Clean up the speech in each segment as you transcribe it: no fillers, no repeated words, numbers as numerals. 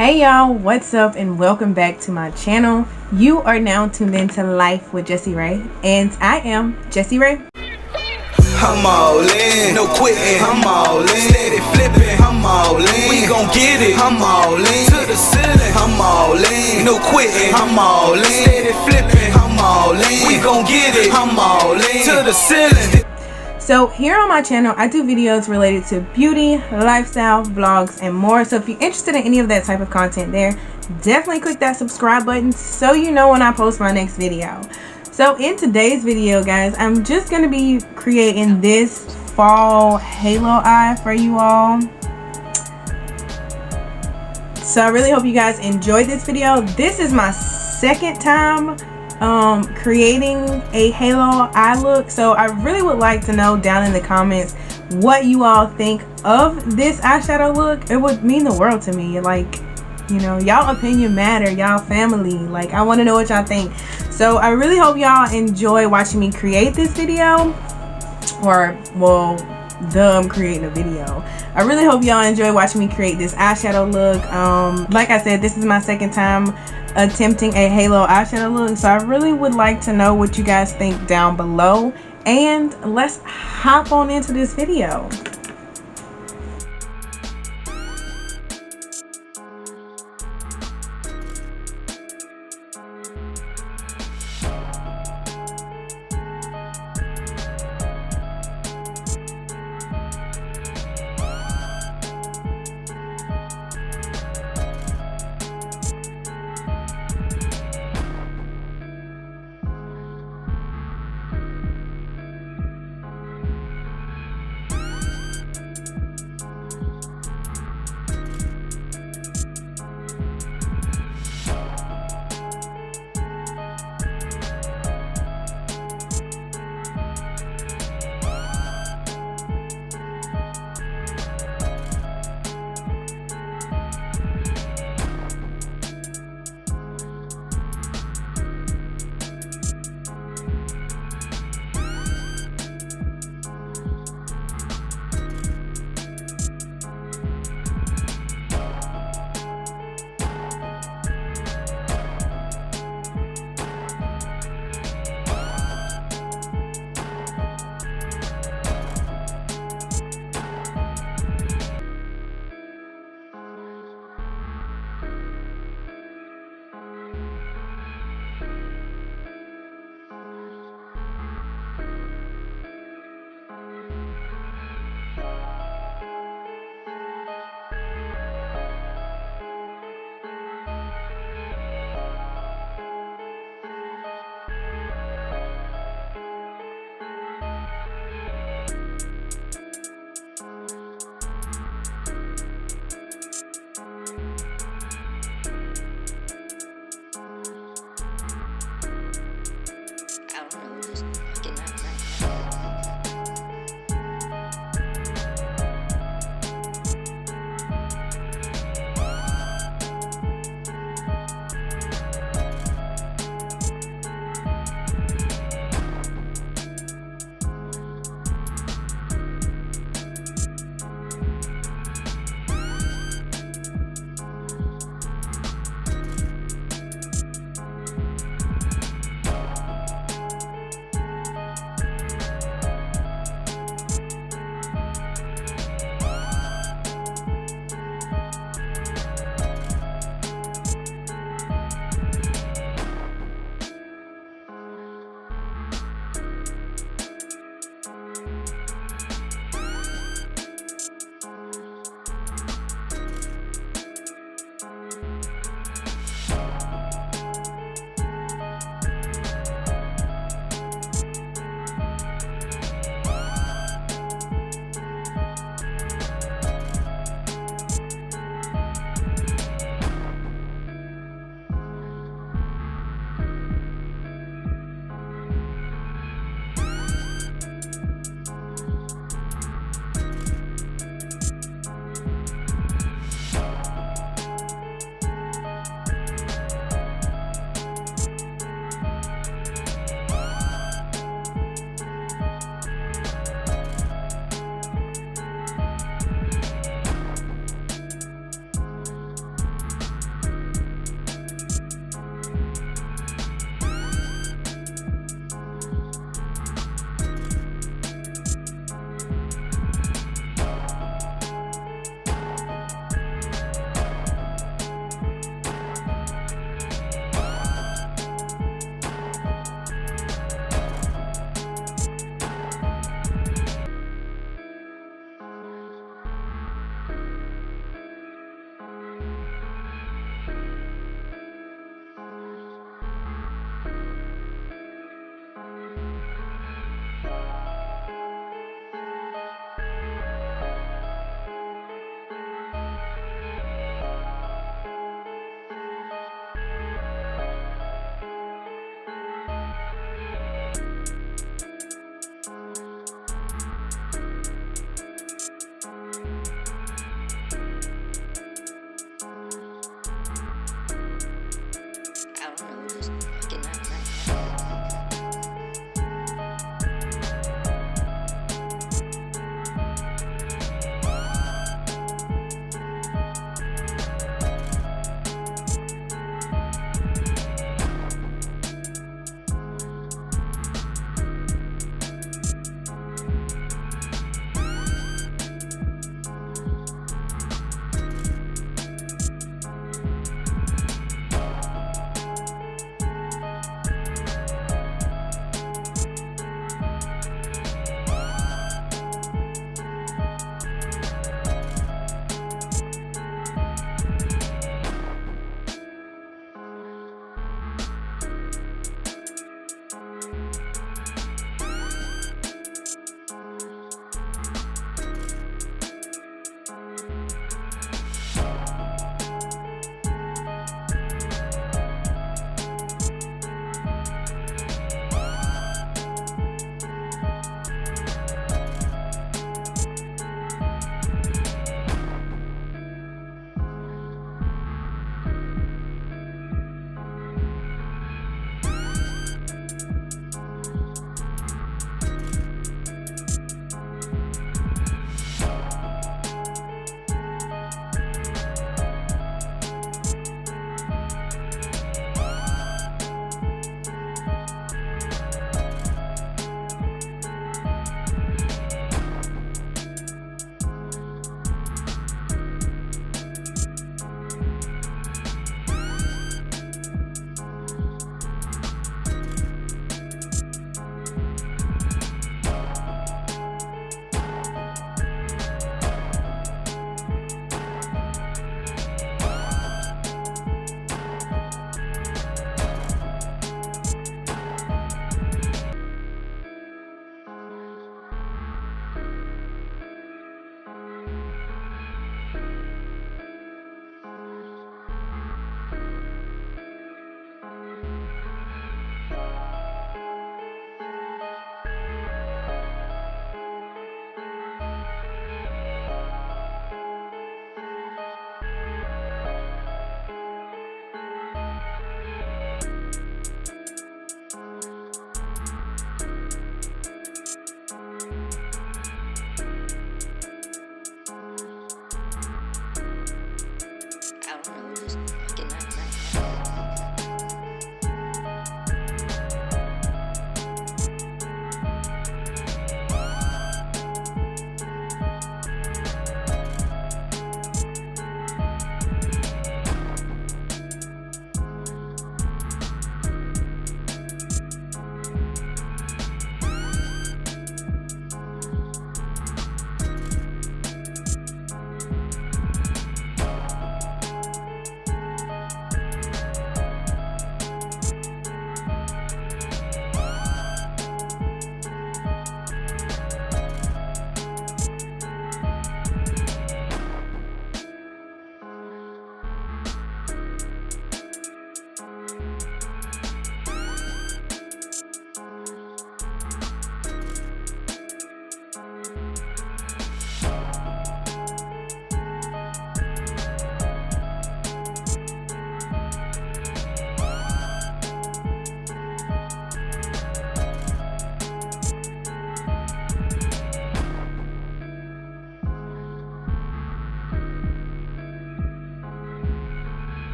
Hey y'all, what's up and welcome back to my channel. You are now tuned into Life with Jessie Rae, and I am Jessie Rae. I'm all in, no quitting, I'm all in, steady flipping, I'm all in, we gon' get it, I'm all in, to the ceiling, I'm all in, no quitting, I'm all in, steady flipping, I'm all in, we gon' get it, I'm all in, to the ceiling. So here on my channel, I do videos related to beauty, lifestyle, vlogs, and more. So if you're interested in any of that type of content there, definitely click that subscribe button so you know when I post my next video. So in today's video, guys, I'm just going to be creating this fall halo eye for you all. So I really hope you guys enjoyed this video. This is my second time creating a halo eye look, so I really would like to know down in the comments what you all think of this eyeshadow look. It would mean the world to me. Like, you know, y'all opinion matter, y'all family. Like, I want to know what y'all think. So I really hope y'all enjoy watching me create this video, or well, I'm creating a video. I really hope y'all enjoy watching me create this eyeshadow look. Like I said, this is my second time attempting a halo eyeshadow look, so I really would like to know what you guys think down below, and let's hop on into this video.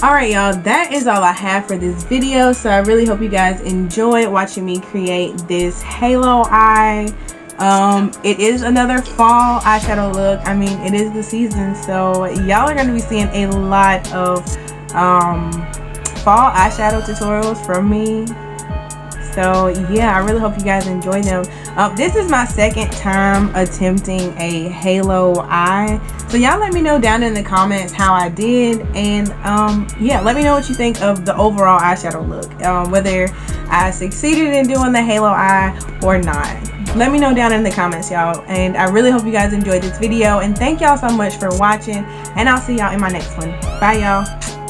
Alright y'all, that is all I have for this video. So I really hope you guys enjoyed watching me create this halo eye. It is another fall eyeshadow look. I mean, it is the season, so y'all are going to be seeing a lot of fall eyeshadow tutorials from me. So yeah, I really hope you guys enjoy them. This is my second time attempting a halo eye, so y'all let me know down in the comments how I did, and yeah, let me know what you think of the overall eyeshadow look, whether I succeeded in doing the halo eye or not. Let me know down in the comments, y'all, and I really hope you guys enjoyed this video, and thank y'all so much for watching, and I'll see y'all in my next one. Bye y'all.